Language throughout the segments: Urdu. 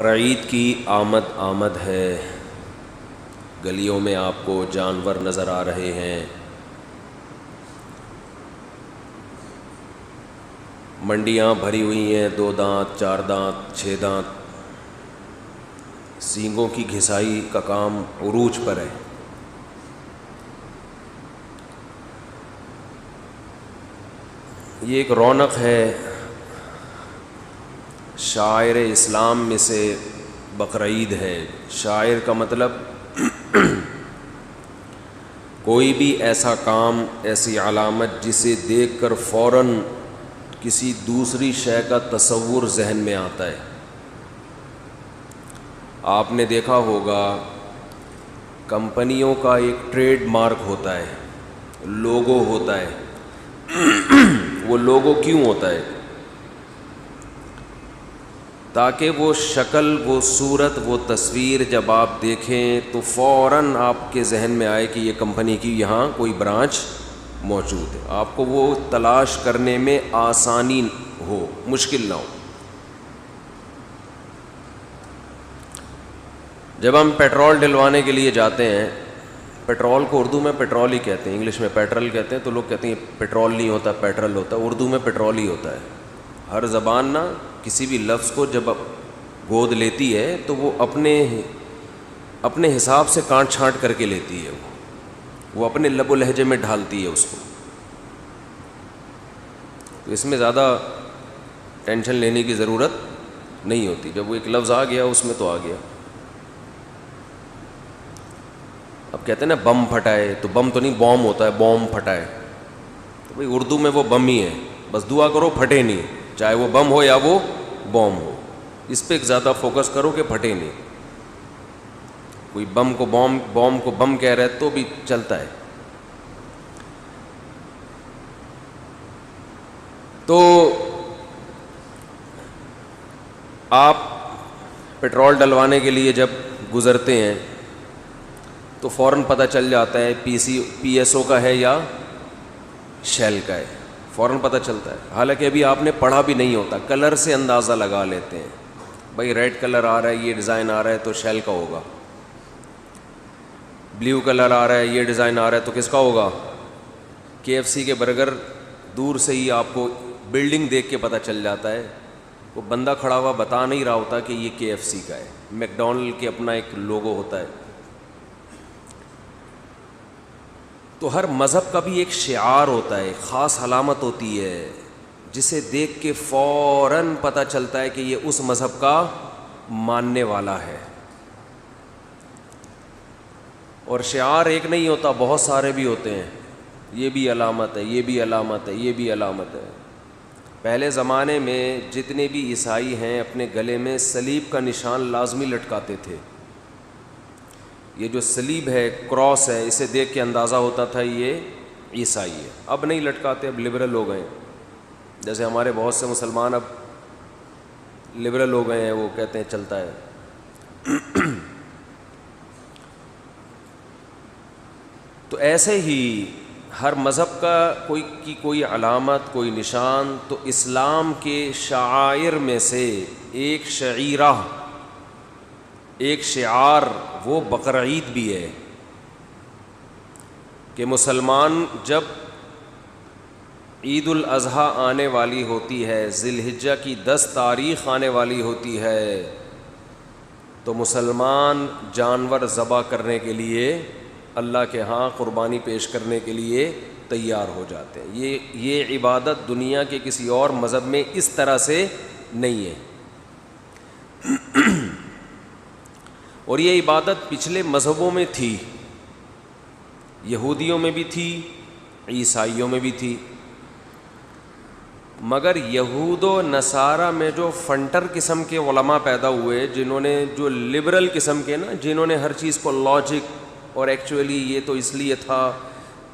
عید کی آمد ہے، گلیوں میں آپ کو جانور نظر آ رہے ہیں، منڈیاں بھری ہوئی ہیں، 2 دانت 4 دانت 6 دانت، سینگوں کی گھسائی کا کام عروج پر ہے۔ یہ ایک رونق ہے، شاعر اسلام میں سے بقرعید ہے۔ شاعر کا مطلب کوئی بھی ایسا کام، ایسی علامت جسے دیکھ کر فوراً کسی دوسری شے کا تصور ذہن میں آتا ہے۔ آپ نے دیکھا ہوگا کمپنیوں کا ایک ٹریڈ مارک ہوتا ہے، لوگو ہوتا ہے۔ وہ لوگو کیوں ہوتا ہے؟ تاکہ وہ شکل، وہ صورت، وہ تصویر جب آپ دیکھیں تو فوراً آپ کے ذہن میں آئے کہ یہ کمپنی کی یہاں کوئی برانچ موجود ہے، آپ کو وہ تلاش کرنے میں آسانی ہو، مشکل نہ ہو۔ جب ہم پیٹرول ڈلوانے کے لیے جاتے ہیں، پیٹرول کو اردو میں پیٹرول ہی کہتے ہیں، انگلش میں پیٹرول کہتے ہیں، تو لوگ کہتے ہیں پیٹرول نہیں ہوتا، پیٹرول ہوتا ہے، اردو میں پیٹرول ہی ہوتا ہے۔ ہر زبان نا کسی بھی لفظ کو جب گود لیتی ہے تو وہ اپنے حساب سے کانٹ چھانٹ کر کے لیتی ہے، وہ اپنے لب و لہجے میں ڈھالتی ہے اس کو۔ تو اس میں زیادہ ٹینشن لینے کی ضرورت نہیں ہوتی، جب وہ ایک لفظ آ گیا اس میں تو آ گیا۔ اب کہتے ہیں نا بم پھٹائے، تو بم تو نہیں بوم ہوتا ہے، بوم پھٹائے، تو بھئی اردو میں وہ بم ہی ہے، بس دعا کرو پھٹے نہیں، چاہے وہ بم ہو یا وہ بوم ہو، اس پہ زیادہ فوکس کرو کہ پھٹے نہیں۔ کوئی بم کو بوم کو بم کہہ رہا ہے تو بھی چلتا ہے۔ تو آپ پیٹرول ڈلوانے کے لیے جب گزرتے ہیں تو فوراً پتہ چل جاتا ہے پی ایس او کا ہے یا شیل کا ہے، فوراً پتہ چلتا ہے۔ حالانکہ ابھی آپ نے پڑھا بھی نہیں ہوتا، کلر سے اندازہ لگا لیتے ہیں، بھائی ریڈ کلر آ رہا ہے، یہ ڈیزائن آ رہا ہے تو شیل کا ہوگا، بلیو کلر آ رہا ہے، یہ ڈیزائن آ رہا ہے تو کس کا ہوگا؟ KFC کے برگر دور سے ہی آپ کو بلڈنگ دیکھ کے پتہ چل جاتا ہے، وہ بندہ کھڑا ہوا بتا نہیں رہا ہوتا کہ یہ KFC کا ہے۔ میک ڈونلڈ کے اپنا ایک لوگو ہوتا ہے۔ تو ہر مذہب کا بھی ایک شعار ہوتا ہے، خاص علامت ہوتی ہے جسے دیکھ کے فوراً پتہ چلتا ہے کہ یہ اس مذہب کا ماننے والا ہے۔ اور شعار ایک نہیں ہوتا، بہت سارے بھی ہوتے ہیں، یہ بھی علامت ہے، یہ بھی علامت ہے، یہ بھی علامت ہے۔ پہلے زمانے میں جتنے بھی عیسائی ہیں اپنے گلے میں صلیب کا نشان لازمی لٹکاتے تھے۔ یہ جو صلیب ہے، کراس ہے، اسے دیکھ کے اندازہ ہوتا تھا یہ عیسائی ہے۔ اب نہیں لٹکاتے، اب لبرل ہو گئے ہیں، جیسے ہمارے بہت سے مسلمان اب لبرل ہو گئے ہیں، وہ کہتے ہیں چلتا ہے۔ تو ایسے ہی ہر مذہب کا کوئی علامت، کوئی نشان، تو اسلام کے شعائر میں سے ایک شعیرہ، ایک شعار وہ بقرعید بھی ہے کہ مسلمان جب عید الاضحیٰ آنے والی ہوتی ہے، ذی الحجہ کی 10 تاریخ آنے والی ہوتی ہے، تو مسلمان جانور ذبح کرنے کے لیے اللہ کے ہاں قربانی پیش کرنے کے لیے تیار ہو جاتے ہیں۔ یہ عبادت دنیا کے کسی اور مذہب میں اس طرح سے نہیں ہے، اور یہ عبادت پچھلے مذہبوں میں تھی، یہودیوں میں بھی تھی، عیسائیوں میں بھی تھی، مگر یہود و نصارہ میں جو فنٹر قسم کے علماء پیدا ہوئے، جنہوں نے جو لبرل قسم کے نا، جنہوں نے ہر چیز کو لاجک اور ایکچولی یہ تو اس لیے تھا،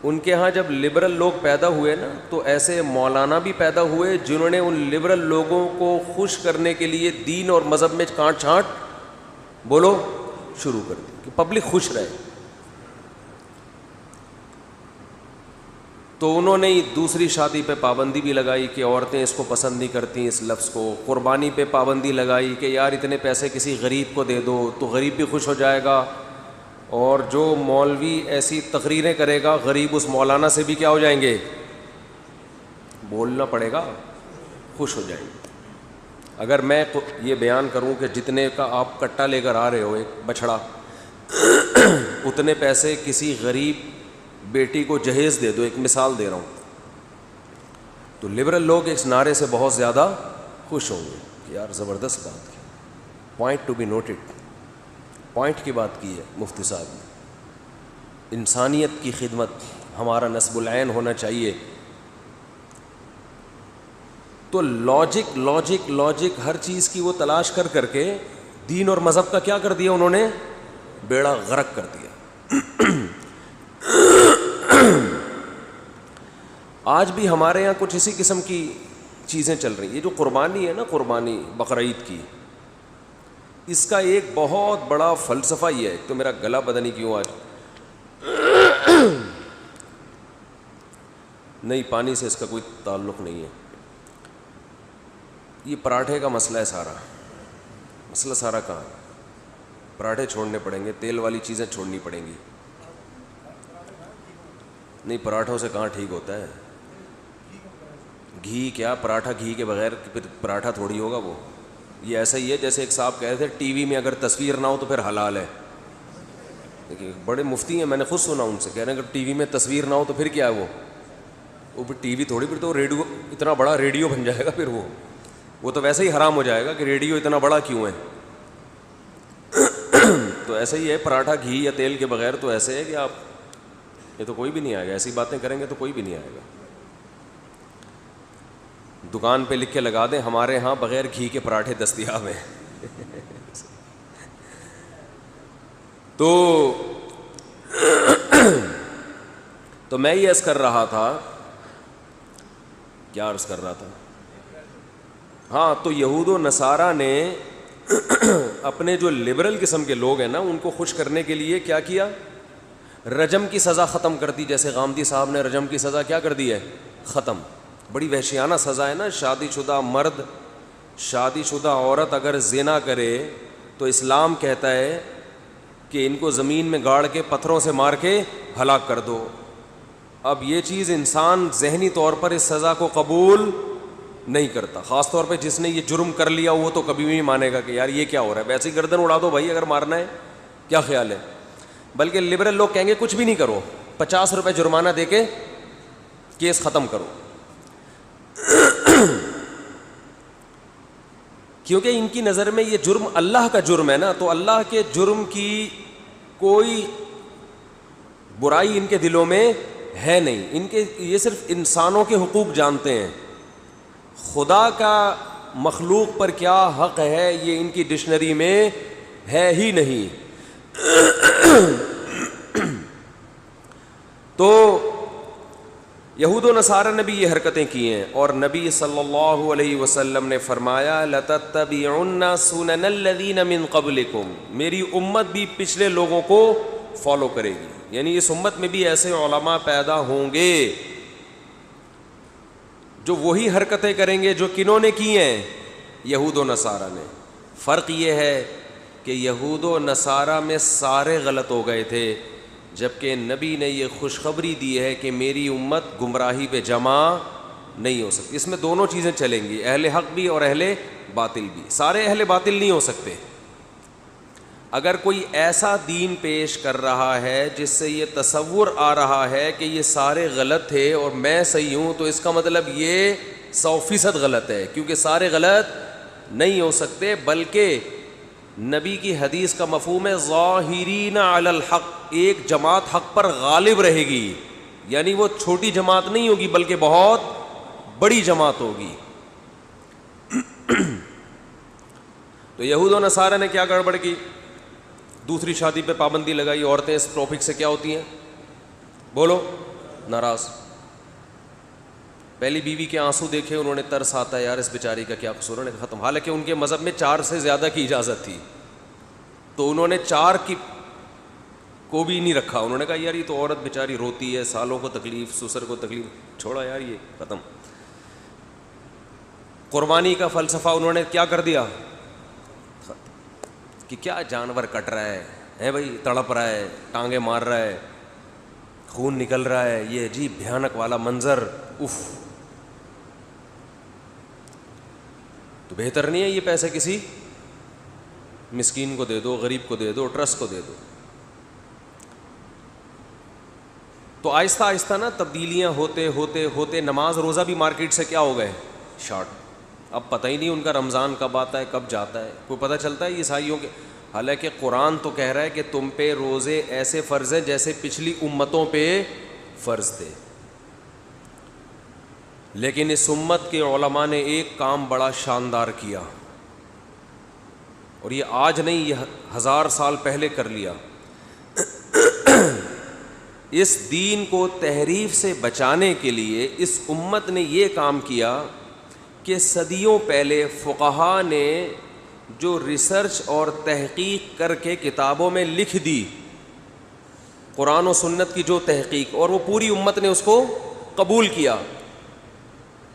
ان کے ہاں جب لبرل لوگ پیدا ہوئے نا، تو ایسے مولانا بھی پیدا ہوئے جنہوں نے ان لبرل لوگوں کو خوش کرنے کے لیے دین اور مذہب میں کانٹ چھانٹ بولو شروع کر دی کہ پبلک خوش رہے۔ تو انہوں نے دوسری شادی پہ پابندی بھی لگائی کہ عورتیں اس کو پسند نہیں کرتی اس لفظ کو. قربانی پہ پابندی لگائی کہ یار اتنے پیسے کسی غریب کو دے دو تو غریب بھی خوش ہو جائے گا, اور جو مولوی ایسی تقریریں کرے گا غریب اس مولانا سے بھی کیا ہو جائیں گے, بولنا پڑے گا, خوش ہو جائیں گے. اگر میں یہ بیان کروں کہ جتنے کا آپ کٹا لے کر آ رہے ہو ایک بچھڑا, اتنے پیسے کسی غریب بیٹی کو جہیز دے دو, ایک مثال دے رہا ہوں, تو لبرل لوگ اس نعرے سے بہت زیادہ خوش ہوں گے کہ یار زبردست بات کی, point to be noted, point کی بات کی ہے مفتی صاحب نے. انسانیت کی خدمت ہمارا نصب العین ہونا چاہیے. تو لاجک ہر چیز کی وہ تلاش کر کے دین اور مذہب کا کیا کر دیا انہوں نے, بیڑا غرق کر دیا. آج بھی ہمارے یہاں کچھ اسی قسم کی چیزیں چل رہی ہیں. یہ جو قربانی ہے نا, قربانی بقرعید کی, اس کا ایک بہت بڑا فلسفہ یہ ہے. تو میرا گلا پتہ نہیں کیوں آج نہیں, پانی سے اس کا کوئی تعلق نہیں ہے. یہ پراٹھے کا مسئلہ ہے, مسئلہ سارا کہاں ہے. پراٹھے چھوڑنے پڑیں گے, تیل والی چیزیں چھوڑنی پڑیں گی. نہیں, پراٹھوں سے کہاں ٹھیک ہوتا ہے گھی, کیا پراٹھا گھی کے بغیر پھر پراٹھا تھوڑی ہوگا وہ. یہ ایسا ہی ہے جیسے ایک صاحب کہہ رہے تھے ٹی وی میں اگر تصویر نہ ہو تو پھر حلال ہے. دیکھیے بڑے مفتی ہیں, میں نے خود سنا ان سے, کہہ رہے ہیں اگر ٹی وی میں تصویر نہ ہو تو پھر کیا ہے وہ پھر ٹی وی تھوڑی, پھر تو ریڈیو اتنا بڑا ریڈیو بن جائے گا, پھر وہ تو ویسے ہی حرام ہو جائے گا کہ ریڈیو اتنا بڑا کیوں ہے. تو ایسا ہی ہے پراٹھا گھی یا تیل کے بغیر, تو ایسے ہے کہ آپ یہ تو کوئی بھی نہیں آئے گا, ایسی باتیں کریں گے تو کوئی بھی نہیں آئے گا. دکان پہ لکھ کے لگا دیں ہمارے ہاں بغیر گھی کے پراٹھے دستیاب ہیں. تو میں یہ عرض کر رہا تھا, کیا عرض کر رہا تھا, ہاں, تو یہود و نصارہ نے اپنے جو لبرل قسم کے لوگ ہیں نا ان کو خوش کرنے کے لیے کیا کیا, رجم کی سزا ختم کر دی. جیسے غامدی صاحب نے رجم کی سزا کیا کر دی ہے, ختم. بڑی وحشیانہ سزا ہے نا. شادی شدہ مرد, شادی شدہ عورت اگر زنا کرے تو اسلام کہتا ہے کہ ان کو زمین میں گاڑ کے پتھروں سے مار کے ہلاک کر دو. اب یہ چیز انسان ذہنی طور پر اس سزا کو قبول نہیں کرتا, خاص طور پہ جس نے یہ جرم کر لیا وہ تو کبھی بھی نہیں مانے گا کہ یار یہ کیا ہو رہا ہے, ویسے ہی گردن اڑا دو بھائی اگر مارنا ہے, کیا خیال ہے. بلکہ لبرل لوگ کہیں گے کچھ بھی نہیں کرو, 50 روپے جرمانہ دے کے کیس ختم کرو. کیونکہ ان کی نظر میں یہ جرم اللہ کا جرم ہے نا, تو اللہ کے جرم کی کوئی برائی ان کے دلوں میں ہے نہیں. ان کے یہ صرف انسانوں کے حقوق جانتے ہیں, خدا کا مخلوق پر کیا حق ہے یہ ان کی ڈکشنری میں ہے ہی نہیں. تو یہود و نصارہ نے بھی یہ حرکتیں کی ہیں, اور نبی صلی اللہ علیہ وسلم نے فرمایا لَتَتَّبِعُنَّ سُنَنَ الَّذِينَ مِن قَبْلِكُمْ, میری امت بھی پچھلے لوگوں کو فالو کرے گی. یعنی اس امت میں بھی ایسے علماء پیدا ہوں گے جو وہی حرکتیں کریں گے جو کنہوں نے کی ہیں, یہود و نصارہ نے. فرق یہ ہے کہ یہود و نصارہ میں سارے غلط ہو گئے تھے, جبکہ نبی نے یہ خوشخبری دی ہے کہ میری امت گمراہی پہ جمع نہیں ہو سکتی. اس میں دونوں چیزیں چلیں گی, اہل حق بھی اور اہل باطل بھی. سارے اہل باطل نہیں ہو سکتے. اگر کوئی ایسا دین پیش کر رہا ہے جس سے یہ تصور آ رہا ہے کہ یہ سارے غلط تھے اور میں صحیح ہوں, تو اس کا مطلب یہ 100% غلط ہے, کیونکہ سارے غلط نہیں ہو سکتے. بلکہ نبی کی حدیث کا مفہوم ہے ظاہرین علی الحق, ایک جماعت حق پر غالب رہے گی. یعنی وہ چھوٹی جماعت نہیں ہوگی بلکہ بہت بڑی جماعت ہوگی. تو یہود و نصارہ نے کیا گڑبڑ کی, دوسری شادی پہ پابندی لگائی. عورتیں اس ٹاپک سے کیا ہوتی ہیں, بولو, ناراض. پہلی بیوی کے آنسو دیکھے انہوں نے, ترس آتا ہے یار اس بیچاری کا کیا قصور, نے ختم. حالانکہ ان کے مذہب میں 4 سے زیادہ کی اجازت تھی, تو انہوں نے 4 کی کو بھی نہیں رکھا. انہوں نے کہا یار یہ تو عورت بیچاری روتی ہے, سالوں کو تکلیف, سسر کو تکلیف, چھوڑا یار یہ ختم. قربانی کا فلسفہ انہوں نے کیا کر دیا کہ کیا جانور کٹ رہا ہے بھائی, تڑپ رہا ہے, ٹانگیں مار رہا ہے, خون نکل رہا ہے, یہ عجیب بھیانک والا منظر, اف. تو بہتر نہیں ہے یہ پیسے کسی مسکین کو دے دو, غریب کو دے دو, ٹرسٹ کو دے دو. تو آہستہ آہستہ نا تبدیلیاں ہوتے ہوتے ہوتے نماز روزہ بھی مارکیٹ سے کیا ہو گئے, شارٹ. اب پتہ ہی نہیں ان کا رمضان کب آتا ہے کب جاتا ہے, کوئی پتہ چلتا ہے عیسائیوں کے. حالانکہ قرآن تو کہہ رہا ہے کہ تم پہ روزے ایسے فرض ہیں جیسے پچھلی امتوں پہ فرض تھے. لیکن اس امت کے علماء نے ایک کام بڑا شاندار کیا, اور یہ آج نہیں, یہ 1000 سال پہلے کر لیا. اس دین کو تحریف سے بچانے کے لیے اس امت نے یہ کام کیا کہ صدیوں پہلے فقہا نے جو ریسرچ اور تحقیق کر کے کتابوں میں لکھ دی, قرآن و سنت کی جو تحقیق, اور وہ پوری امت نے اس کو قبول کیا.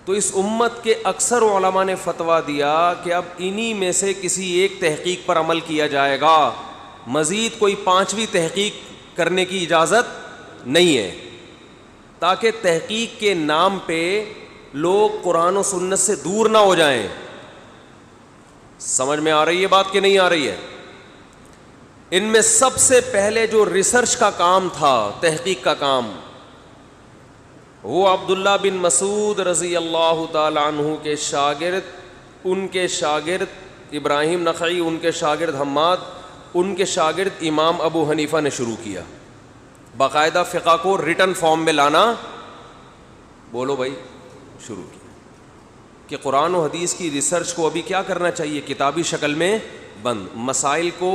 تو اس امت کے اکثر علماء نے فتویٰ دیا کہ اب انہی میں سے کسی ایک تحقیق پر عمل کیا جائے گا, مزید کوئی 5ویں تحقیق کرنے کی اجازت نہیں ہے, تاکہ تحقیق کے نام پہ لوگ قرآن و سنت سے دور نہ ہو جائیں. سمجھ میں آ رہی ہے بات کہ نہیں آ رہی ہے؟ ان میں سب سے پہلے جو ریسرچ کا کام تھا, تحقیق کا کام, وہ عبداللہ بن مسعود رضی اللہ تعالی عنہ کے شاگرد, ان کے شاگرد ابراہیم نخعی, ان کے شاگرد حماد, ان کے شاگرد امام ابو حنیفہ نے شروع کیا. باقاعدہ فقہ کو ریٹن فارم میں لانا, بولو بھائی, شروع کیا کہ قرآن و حدیث کی ریسرچ کو ابھی کیا کرنا چاہیے, کتابی شکل میں بند, مسائل کو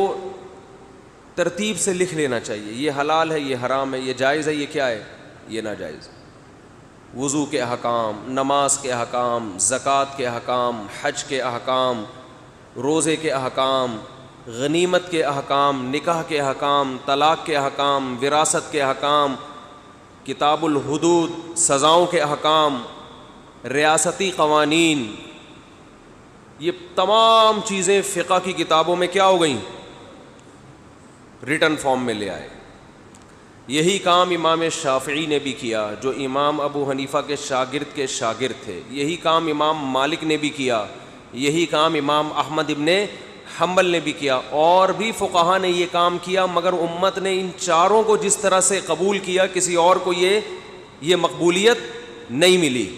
ترتیب سے لکھ لینا چاہیے, یہ حلال ہے, یہ حرام ہے, یہ جائز ہے, یہ کیا ہے, یہ ناجائز. وضو کے احکام, نماز کے احکام, زکوٰۃ کے احکام, حج کے احکام, روزے کے احکام, غنیمت کے احکام, نکاح کے احکام, طلاق کے احکام, وراثت کے احکام, کتاب الحدود, سزاؤں کے احکام, ریاستی قوانین, یہ تمام چیزیں فقہ کی کتابوں میں کیا ہو گئیں, ریٹن فارم میں لے آئے. یہی کام امام شافعی نے بھی کیا جو امام ابو حنیفہ کے شاگرد تھے. یہی کام امام مالک نے بھی کیا. یہی کام امام احمد ابن حنبل نے بھی کیا. اور بھی فقہا نے یہ کام کیا, مگر امت نے ان چاروں کو جس طرح سے قبول کیا کسی اور کو یہ مقبولیت نہیں ملی,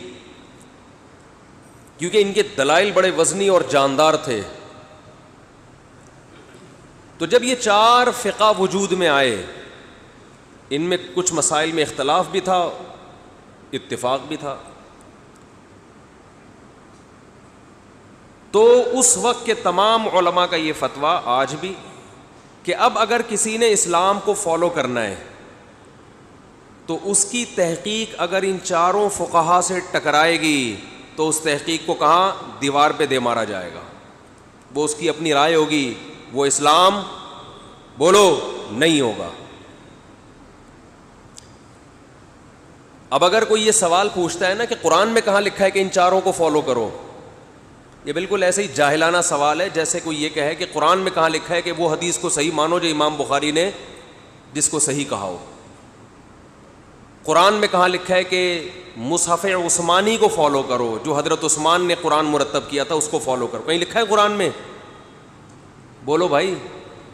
کیونکہ ان کے دلائل بڑے وزنی اور جاندار تھے. تو جب یہ 4 فقہ وجود میں آئے, ان میں کچھ مسائل میں اختلاف بھی تھا, اتفاق بھی تھا. تو اس وقت کے تمام علماء کا یہ فتویٰ آج بھی کہ اب اگر کسی نے اسلام کو فالو کرنا ہے تو اس کی تحقیق اگر ان چاروں فقہا سے ٹکرائے گی تو اس تحقیق کو کہاں, دیوار پہ دے مارا جائے گا. وہ اس کی اپنی رائے ہوگی, وہ اسلام بولو نہیں ہوگا. اب اگر کوئی یہ سوال پوچھتا ہے نا کہ قرآن میں کہاں لکھا ہے کہ ان چاروں کو فالو کرو, یہ بالکل ایسے ہی جاہلانہ سوال ہے جیسے کوئی یہ کہے کہ قرآن میں کہاں لکھا ہے کہ وہ حدیث کو صحیح مانو جو امام بخاری نے جس کو صحیح کہا ہو. قرآن میں کہاں لکھا ہے کہ مصحف عثمانی کو فالو کرو, جو حضرت عثمان نے قرآن مرتب کیا تھا اس کو فالو کرو, کہیں لکھا ہے قرآن میں؟ بولو بھائی.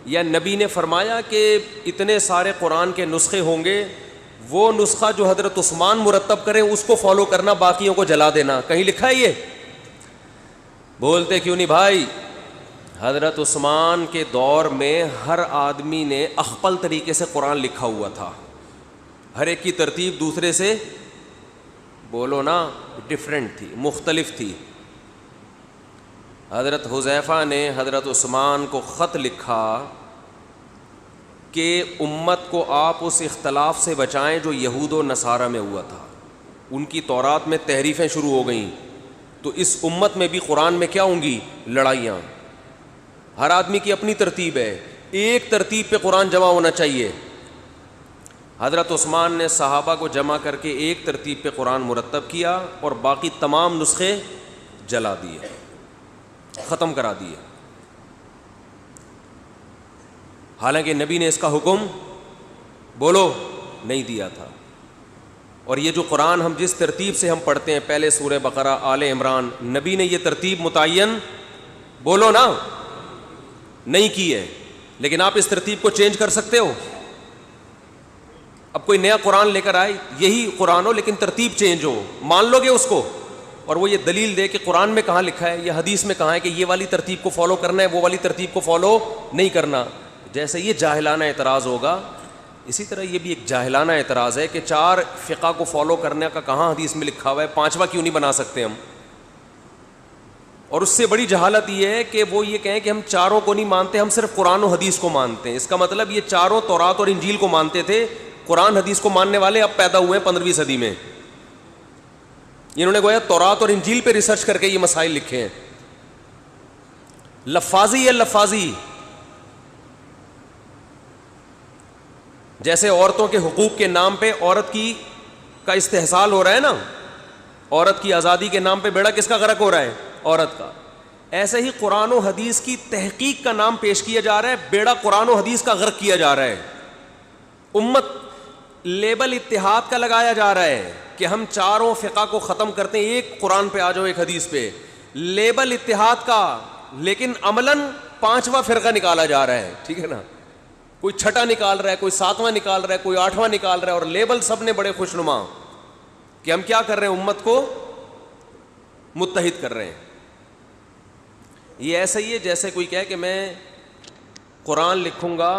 یا نبی نے فرمایا کہ اتنے سارے قرآن کے نسخے ہوں گے, وہ نسخہ جو حضرت عثمان مرتب کریں اس کو فالو کرنا, باقیوں کو جلا دینا, کہیں لکھا ہے یہ؟ بولتے کیوں نہیں بھائی؟ حضرت عثمان کے دور میں ہر آدمی نے اخپل طریقے سے قرآن لکھا ہوا تھا, ہر ایک کی ترتیب دوسرے سے بولو نا ڈیفرنٹ تھی, مختلف تھی. حضرت حذیفہ نے حضرت عثمان کو خط لکھا کہ امت کو آپ اس اختلاف سے بچائیں جو یہود و نصارہ میں ہوا تھا. ان کی تورات میں تحریفیں شروع ہو گئیں, تو اس امت میں بھی قرآن میں کیا ہوں گی, لڑائیاں. ہر آدمی کی اپنی ترتیب ہے, ایک ترتیب پہ قرآن جمع ہونا چاہیے. حضرت عثمان نے صحابہ کو جمع کر کے ایک ترتیب پہ قرآن مرتب کیا اور باقی تمام نسخے جلا دیے، ختم کرا دیے، حالانکہ نبی نے اس کا حکم بولو نہیں دیا تھا۔ اور یہ جو قرآن ہم جس ترتیب سے ہم پڑھتے ہیں، پہلے سورہ بقرہ، آل عمران، نبی نے یہ ترتیب متعین بولو نا نہیں کی ہے، لیکن آپ اس ترتیب کو چینج کر سکتے ہو؟ اب کوئی نیا قرآن لے کر آئے، یہی قرآن ہو لیکن ترتیب چینج ہو، مان لو گے اس کو؟ اور وہ یہ دلیل دے کہ قرآن میں کہاں لکھا ہے یا حدیث میں کہاں ہے کہ یہ والی ترتیب کو فالو کرنا ہے، وہ والی ترتیب کو فالو نہیں کرنا۔ جیسے یہ جاہلانہ اعتراض ہوگا، اسی طرح یہ بھی ایک جاہلانہ اعتراض ہے کہ 4 فقہ کو فالو کرنے کا کہاں حدیث میں لکھا ہوا ہے، 5واں کیوں نہیں بنا سکتے ہم؟ اور اس سے بڑی جہالت یہ ہے کہ وہ یہ کہیں کہ ہم چاروں کو نہیں مانتے، ہم صرف قرآن و حدیث کو مانتے ہیں۔ اس کا مطلب یہ چاروں تورات اور انجیل کو مانتے تھے، قرآن حدیث کو ماننے والے اب پیدا ہوئے ہیں 15ویں صدی میں۔ انہوں نے گویا تورات اور انجیل پہ ریسرچ کر کے یہ مسائل لکھے ہیں۔ لفاظی یا لفاظی، جیسے عورتوں کے حقوق کے نام پہ عورت کا استحصال ہو رہا ہے نا، عورت کی آزادی کے نام پہ بیڑا کس کا غرق ہو رہا ہے؟ عورت کا۔ ایسے ہی قرآن و حدیث کی تحقیق کا نام پیش کیا جا رہا ہے، بیڑا قرآن و حدیث کا غرق کیا جا رہا ہے۔ امت لیبل اتحاد کا لگایا جا رہا ہے کہ ہم چاروں فقہ کو ختم کرتے ہیں، ایک قرآن پہ آ جاؤ، ایک حدیث پہ، لیبل اتحاد کا، لیکن عملاً 5واں فرقہ نکالا جا رہا ہے، ٹھیک ہے نا؟ کوئی 6واں نکال رہا ہے، کوئی 7واں نکال رہا ہے، کوئی 8واں نکال رہا ہے، اور لیبل سب نے بڑے خوشنما کہ ہم کیا کر رہے ہیں، امت کو متحد کر رہے ہیں۔ یہ ایسا ہی ہے جیسے کوئی کہے کہ میں قرآن لکھوں گا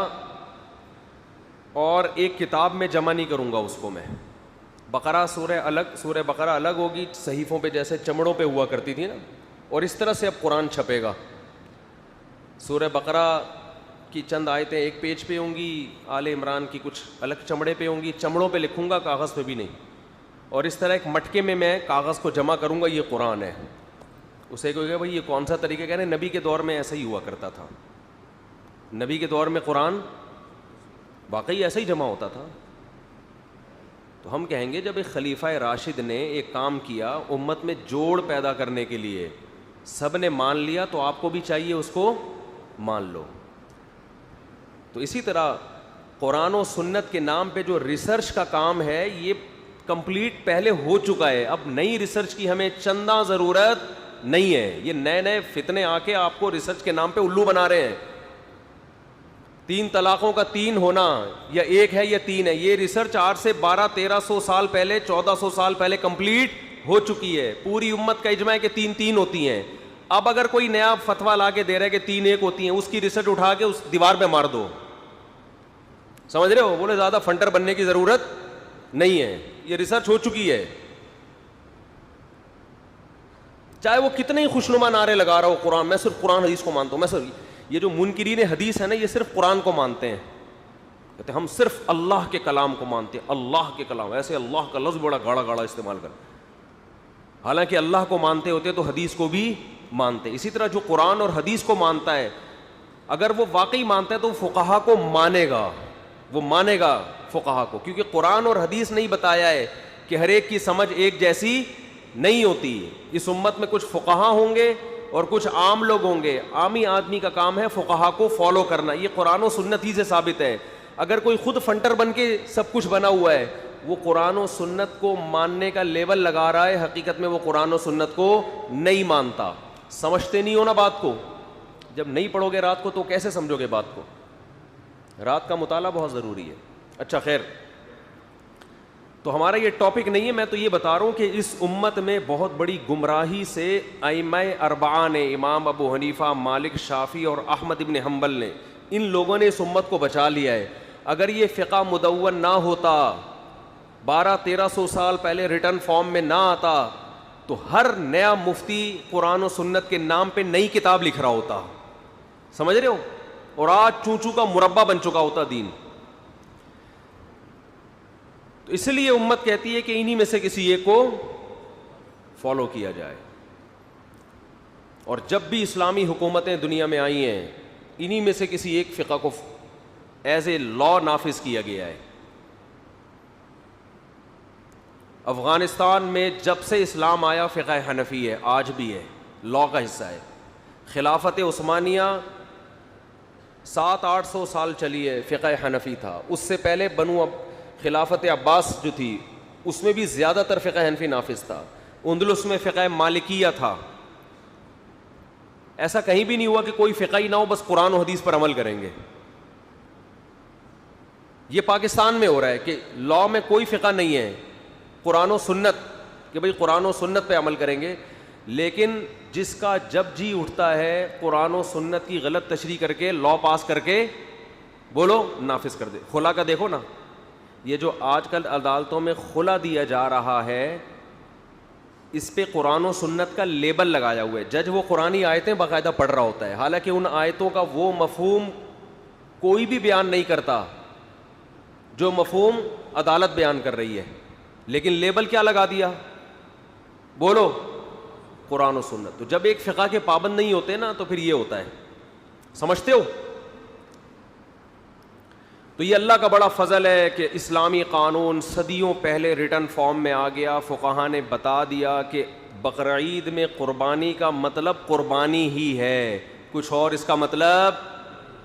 اور ایک کتاب میں جمع نہیں کروں گا اس کو، میں بقرہ سورہ بقرہ الگ ہوگی، صحیفوں پہ جیسے چمڑوں پہ ہوا کرتی تھی نا، اور اس طرح سے اب قرآن چھپے گا۔ سورہ بقرہ کی چند آیتیں ایک پیج پہ ہوں گی، آل عمران کی کچھ الگ چمڑے پہ ہوں گی، چمڑوں پہ لکھوں گا، کاغذ پہ بھی نہیں، اور اس طرح ایک مٹکے میں کاغذ کو جمع کروں گا، یہ قرآن ہے۔ اسے کوئی کہ بھائی یہ کون سا طریقہ؟ کہہ رہے ہیں نبی کے دور میں ایسا ہی ہوا کرتا تھا، نبی کے دور میں قرآن واقعی ایسا ہی جمع ہوتا تھا۔ تو ہم کہیں گے جب ایک خلیفہ راشد نے ایک کام کیا امت میں جوڑ پیدا کرنے کے لیے، سب نے مان لیا، تو آپ کو بھی چاہیے اس کو مان لو۔ تو اسی طرح قرآن و سنت کے نام پہ جو ریسرچ کا کام ہے یہ کمپلیٹ پہلے ہو چکا ہے، اب نئی ریسرچ کی ہمیں چندہ ضرورت نہیں ہے۔ یہ نئے فتنے آ کے آپ کو ریسرچ کے نام پہ الو بنا رہے ہیں۔ 3 طلاقوں کا 3 ہونا یا 1 ہے یا 3 ہے، یہ ریسرچ آج سے 1200-1300 سال پہلے، 1400 سال پہلے کمپلیٹ ہو چکی ہے۔ پوری امت کا اجماع ہے کہ 3 ہوتی ہیں۔ اب اگر کوئی نیا فتویٰ لا کے دے رہا ہے کہ 3 1 ہوتی ہیں، اس کی ریسرچ اٹھا کے اس دیوار پہ مار دو، سمجھ رہے ہو؟ بولے زیادہ فنٹر بننے کی ضرورت نہیں ہے، یہ ریسرچ ہو چکی ہے۔ چاہے وہ کتنے ہی خوشنما نعرے لگا رہا ہو، قرآن، میں صرف قرآن حدیث کو مانتا ہوں، میں صرف یہ جو منکرین حدیث ہے نا، یہ صرف قرآن کو مانتے ہیں، کہتے ہیں ہم صرف اللہ کے کلام کو مانتے ہیں، اللہ کے کلام، ایسے اللہ کا لفظ بڑا گاڑا گاڑا استعمال کر، حالانکہ اللہ کو مانتے ہوتے تو حدیث کو بھی مانتے۔ اسی طرح جو قرآن اور حدیث کو مانتا ہے، اگر وہ واقعی مانتا ہے تو فقہا کو مانے گا، وہ مانے گا فقہا کو، کیونکہ قرآن اور حدیث نہیں بتایا ہے کہ ہر ایک کی سمجھ ایک جیسی نہیں ہوتی۔ اس امت میں کچھ فقہا ہوں گے اور کچھ عام لوگ ہوں گے، عامی آدمی کا کام ہے فقہا کو فالو کرنا، یہ قرآن و سنت ہی سے ثابت ہے۔ اگر کوئی خود فنٹر بن کے سب کچھ بنا ہوا ہے، وہ قرآن و سنت کو ماننے کا لیول لگا رہا ہے، حقیقت میں وہ قرآن و سنت کو نہیں مانتا۔ سمجھتے نہیں ہو نا بات کو، جب نہیں پڑھو گے رات کو تو کیسے سمجھو گے بات کو؟ رات کا مطالعہ بہت ضروری ہے۔ اچھا خیر، تو ہمارا یہ ٹاپک نہیں ہے، میں تو یہ بتا رہا ہوں کہ اس امت میں بہت بڑی گمراہی سے ائمہ اربعہ نے، امام ابو حنیفہ، مالک، شافعی اور احمد ابن حنبل نے، ان لوگوں نے اس امت کو بچا لیا ہے۔ اگر یہ فقہ مدون نہ ہوتا، 1200-1300 سال پہلے ریٹن فارم میں نہ آتا، تو ہر نیا مفتی قرآن و سنت کے نام پہ نئی کتاب لکھ رہا ہوتا، سمجھ رہے ہو؟ اور آج چونچو کا مربع بن چکا ہوتا دین۔ تو اس لیے امت کہتی ہے کہ انہی میں سے کسی ایک کو فالو کیا جائے، اور جب بھی اسلامی حکومتیں دنیا میں آئی ہیں، انہی میں سے کسی ایک فقہ کو ایز اے لا نافذ کیا گیا ہے۔ افغانستان میں جب سے اسلام آیا فقہ حنفی ہے، آج بھی ہے، لاء کا حصہ ہے. خلافت عثمانیہ 700-800 سال چلی ہے، فقہ حنفی تھا. اس سے پہلے خلافت عباس جو تھی اس میں بھی زیادہ تر فقہ حنفی نافذ تھا. اندلس میں فقہ مالکیہ تھا. ایسا کہیں بھی نہیں ہوا کہ کوئی فقہ ہی نہ ہو، بس قرآن و حدیث پر عمل کریں گے. یہ پاکستان میں ہو رہا ہے کہ لاء میں کوئی فقہ نہیں ہے، قرآن و سنت، کہ بھئی قرآن و سنت پہ عمل کریں گے. لیکن جس کا جب جی اٹھتا ہے قرآن و سنت کی غلط تشریح کر کے لاء پاس کر کے بولو نافذ کر دے. خلا کا دیکھو نا، یہ جو آج کل عدالتوں میں خلا دیا جا رہا ہے، اس پہ قرآن و سنت کا لیبل لگایا ہوا ہے. جج وہ قرآنی آیتیں باقاعدہ پڑھ رہا ہوتا ہے، حالانکہ ان آیتوں کا وہ مفہوم کوئی بھی بیان نہیں کرتا جو مفہوم عدالت بیان کر رہی ہے. لیکن لیبل کیا لگا دیا؟ بولو قرآن و سنت. تو جب ایک فقہ کے پابند نہیں ہوتے نا تو پھر یہ ہوتا ہے. سمجھتے ہو؟ تو یہ اللہ کا بڑا فضل ہے کہ اسلامی قانون صدیوں پہلے ریٹن فارم میں آ گیا. فقہاء نے بتا دیا کہ بقرعید میں قربانی کا مطلب قربانی ہی ہے، کچھ اور اس کا مطلب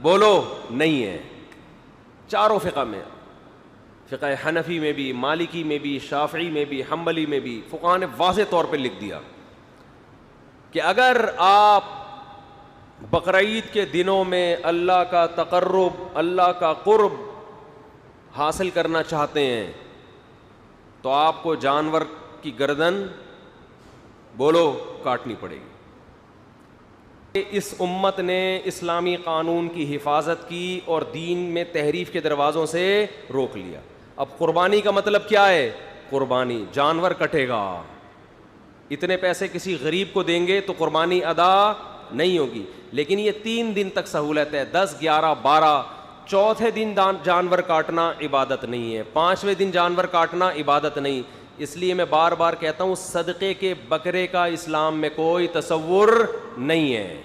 بولو نہیں ہے. چاروں فقہ میں، فقہ حنفی میں بھی، مالکی میں بھی، شافعی میں بھی، حنبلی میں بھی، فقہاء نے واضح طور پہ لکھ دیا کہ اگر آپ بقرعید کے دنوں میں اللہ کا تقرب، اللہ کا قرب حاصل کرنا چاہتے ہیں تو آپ کو جانور کی گردن بولو کاٹنی پڑے گی. اس امت نے اسلامی قانون کی حفاظت کی اور دین میں تحریف کے دروازوں سے روک لیا. اب قربانی کا مطلب کیا ہے؟ قربانی جانور کٹے گا. اتنے پیسے کسی غریب کو دیں گے تو قربانی ادا نہیں ہوگی. لیکن یہ 3 دن تک سہولت ہے، 10، 11، 12. چوتھے دن جانور کاٹنا عبادت نہیں ہے، 5ویں دن جانور کاٹنا عبادت نہیں. اس لیے میں بار بار کہتا ہوں صدقے کے بکرے کا اسلام میں کوئی تصور نہیں ہے.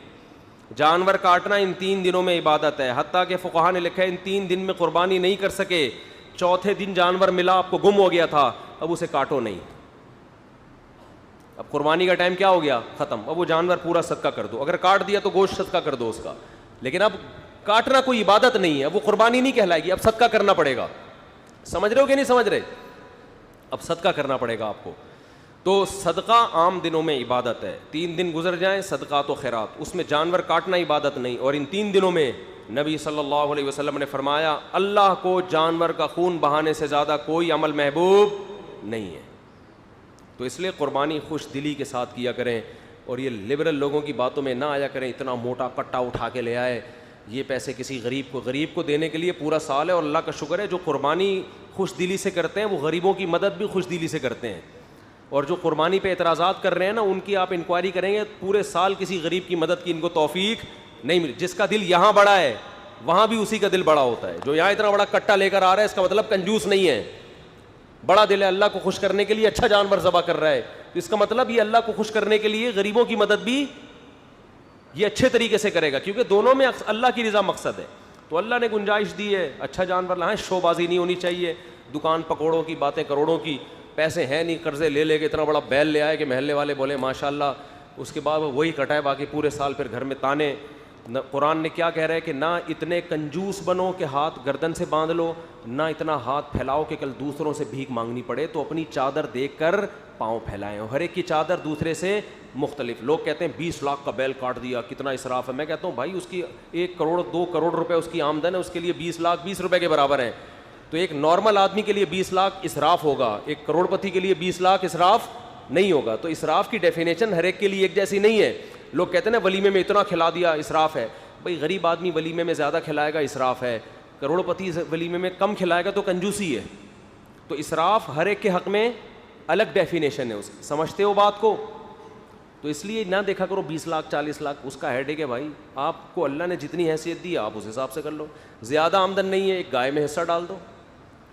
جانور کاٹنا ان 3 دنوں میں عبادت ہے. حتیٰ کہ فقہاء نے لکھا ہے ان 3 دن میں قربانی نہیں کر سکے، چوتھے دن جانور ملا، آپ کو گم ہو گیا تھا، اب اسے کاٹو نہیں. اب قربانی کا ٹائم کیا ہو گیا؟ ختم. اب وہ جانور پورا صدقہ کر دو. اگر کاٹ دیا تو گوشت صدقہ کر دو اس کا. لیکن اب کاٹنا کوئی عبادت نہیں ہے، وہ قربانی نہیں کہلائے گی، اب صدقہ کرنا پڑے گا. سمجھ رہے ہو کہ نہیں سمجھ رہے؟ اب صدقہ کرنا پڑے گا آپ کو. تو صدقہ عام دنوں میں عبادت ہے. 3 دن گزر جائیں صدقات و خیرات، اس میں جانور کاٹنا عبادت نہیں. اور ان 3 دنوں میں نبی صلی اللہ علیہ وسلم نے فرمایا اللہ کو جانور کا خون بہانے سے زیادہ کوئی عمل محبوب نہیں ہے. تو اس لیے قربانی خوش دلی کے ساتھ کیا کریں، اور یہ لبرل لوگوں کی باتوں میں نہ آیا کریں. اتنا موٹا کٹا اٹھا کے لے آئے، یہ پیسے کسی غریب کو دینے کے لیے پورا سال ہے. اور اللہ کا شکر ہے جو قربانی خوش دلی سے کرتے ہیں وہ غریبوں کی مدد بھی خوش دلی سے کرتے ہیں. اور جو قربانی پہ اعتراضات کر رہے ہیں نا، ان کی آپ انکوائری کریں گے پورے سال کسی غریب کی مدد کی ان کو توفیق نہیں ملی. جس کا دل یہاں بڑا ہے وہاں بھی اسی کا دل بڑا ہوتا ہے. جو یہاں اتنا بڑا کٹا لے کر آ رہا ہے اس کا مطلب کنجوس نہیں ہے، بڑا دل ہے، اللہ کو خوش کرنے کے لیے اچھا جانور ذبح کر رہا ہے. تو اس کا مطلب یہ اللہ کو خوش کرنے کے لیے غریبوں کی مدد بھی یہ اچھے طریقے سے کرے گا، کیونکہ دونوں میں اللہ کی رضا مقصد ہے. تو اللہ نے گنجائش دی ہے، اچھا جانور لائیں. شو بازی نہیں ہونی چاہیے، دکان پکوڑوں کی باتیں کروڑوں کی، پیسے ہیں نہیں، قرضے لے کے اتنا بڑا بیل لے آئے کہ محلے والے بولے ماشاءاللہ، اس کے بعد وہی کٹائے، باقی پورے سال پھر گھر میں تانے. قرآن نے کیا کہہ رہا ہے کہ نہ اتنے کنجوس بنو کہ ہاتھ گردن سے باندھ لو، نہ اتنا ہاتھ پھیلاؤ کہ کل دوسروں سے بھیک مانگنی پڑے. تو اپنی چادر دیکھ کر پاؤں پھیلائیں. ہر ایک کی چادر دوسرے سے مختلف. لوگ کہتے ہیں 20 لاکھ کا بیل کاٹ دیا، کتنا اسراف ہے. میں کہتا ہوں بھائی اس کی 1 کروڑ 2 کروڑ روپے اس کی آمدن ہے، اس کے لیے 20 لاکھ 20 روپے کے برابر ہیں. تو ایک نارمل آدمی کے لیے 20 لاکھ اسراف ہوگا، ایک کروڑ پتی کے لیے 20 لاکھ اسراف نہیں ہوگا. تو اسراف کی ڈیفینیشن ہر ایک کے لیے ایک جیسی نہیں ہے. لوگ کہتے ہیں نا ولیمے میں اتنا کھلا دیا اسراف ہے. بھائی غریب آدمی ولیمے میں زیادہ کھلائے گا اسراف ہے، کروڑ پتی ولیمے میں کم کھلائے گا تو کنجوسی ہے. تو اسراف ہر ایک کے حق میں الگ ڈیفینیشن ہے اس کی. سمجھتے ہو بات کو؟ تو اس لیے نہ دیکھا کرو 20 لاکھ 40 لاکھ، اس کا ہیڈ ایک ہے. بھائی آپ کو اللہ نے جتنی حیثیت دی آپ اس حساب سے کر لو. زیادہ آمدن نہیں ہے، ایک گائے میں حصہ ڈال دو،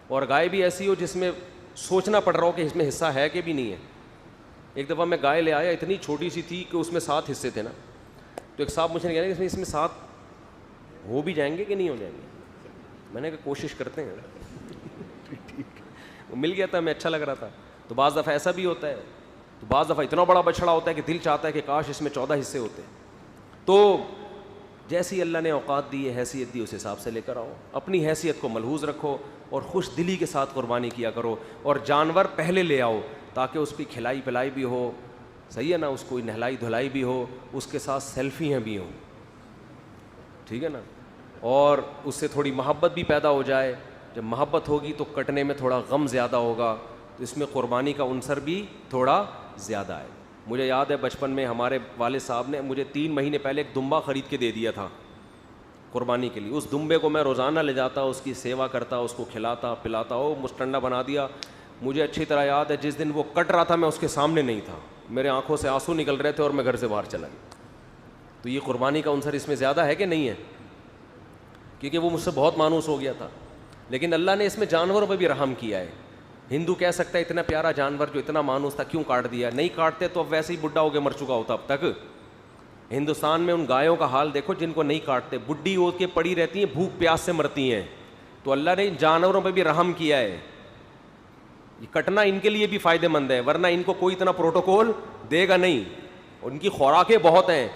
اور گائے بھی ایسی ہو جس میں سوچنا پڑ رہا ہو کہ اس میں حصہ ہے کہ بھی نہیں ہے. ایک دفعہ میں گائے لے آیا، اتنی چھوٹی سی تھی کہ اس میں 7 حصے تھے نا. تو ایک صاحب مجھے کہہ رہے ہیں اس میں 7 ہو بھی جائیں گے کہ نہیں ہو جائیں گے. میں نے کہا کوشش کرتے ہیں. وہ مل گیا تھا، میں اچھا لگ رہا تھا. تو بعض دفعہ ایسا بھی ہوتا ہے، تو بعض دفعہ اتنا بڑا بچڑا ہوتا ہے کہ دل چاہتا ہے کہ کاش اس میں 14 حصے ہوتے. تو جیسی اللہ نے اوقات دی ہے، حیثیت دی، اس حساب سے لے کر آؤ. اپنی حیثیت کو ملحوظ رکھو اور خوش دلی کے ساتھ قربانی کیا کرو. اور جانور پہلے لے آؤ تاکہ اس کی کھلائی پلائی بھی ہو، صحیح ہے نا، اس کو نہلائی دھلائی بھی ہو، اس کے ساتھ سیلفیاں بھی ہوں، ٹھیک ہے نا، اور اس سے تھوڑی محبت بھی پیدا ہو جائے. جب محبت ہوگی تو کٹنے میں تھوڑا غم زیادہ ہوگا، تو اس میں قربانی کا عنصر بھی تھوڑا زیادہ ہے. مجھے یاد ہے بچپن میں ہمارے والد صاحب نے مجھے 3 مہینے پہلے ایک دمبا خرید کے دے دیا تھا قربانی کے لیے. اس دمبے کو میں روزانہ لے جاتا، اس کی سیوا کرتا، اس کو کھلاتا پلاتا، مستنڈا بنا دیا. مجھے اچھی طرح یاد ہے جس دن وہ کٹ رہا تھا میں اس کے سامنے نہیں تھا، میرے آنکھوں سے آنسو نکل رہے تھے اور میں گھر سے باہر چلا گیا. تو یہ قربانی کا عنصر اس میں زیادہ ہے کہ نہیں ہے؟ کیونکہ وہ مجھ سے بہت مانوس ہو گیا تھا. لیکن اللہ نے اس میں جانوروں پہ بھی رحم کیا ہے. ہندو کہہ سکتا ہے اتنا پیارا جانور جو اتنا مانوس تھا کیوں کاٹ دیا؟ نہیں کاٹتے تو اب ویسے ہی بڈھا ہو کے مر چکا ہوتا اب تک. ہندوستان میں ان گایوں کا حال دیکھو جن کو نہیں کاٹتے، بڈھی ہو کے پڑی رہتی ہیں، بھوک پیاس سے مرتی ہیں. تو اللہ نے ان جانوروں پہ بھی رحم کیا ہے. یہ کٹنا ان کے لیے بھی فائدہ مند ہے، ورنہ ان کو کوئی اتنا پروٹوکول دے گا نہیں. ان کی خوراکیں بہت ہیں.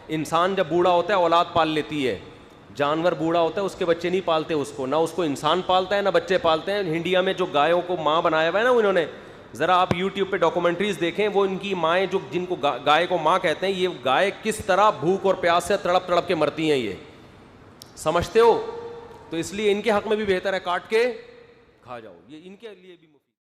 انسان جب بوڑھا ہوتا ہے اولاد پال لیتی ہے، جانور بوڑھا ہوتا ہے اس کے بچے نہیں پالتے اس کو، نہ اس کو انسان پالتا ہے نہ بچے پالتے ہیں. انڈیا میں جو گایوں کو ماں بنایا ہوا ہے نا انہوں نے، ذرا آپ یوٹیوب پہ ڈاکومنٹریز دیکھیں، وہ ان کی مائیں جو جن کو گائے کو ماں کہتے ہیں، یہ گائے کس طرح بھوک اور پیاس سے تڑپ تڑپ کے مرتی ہیں، یہ سمجھتے ہو؟ تو اس لیے ان کے حق میں بھی بہتر ہے کاٹ کے کھا جاؤ، یہ ان کے لیے بھی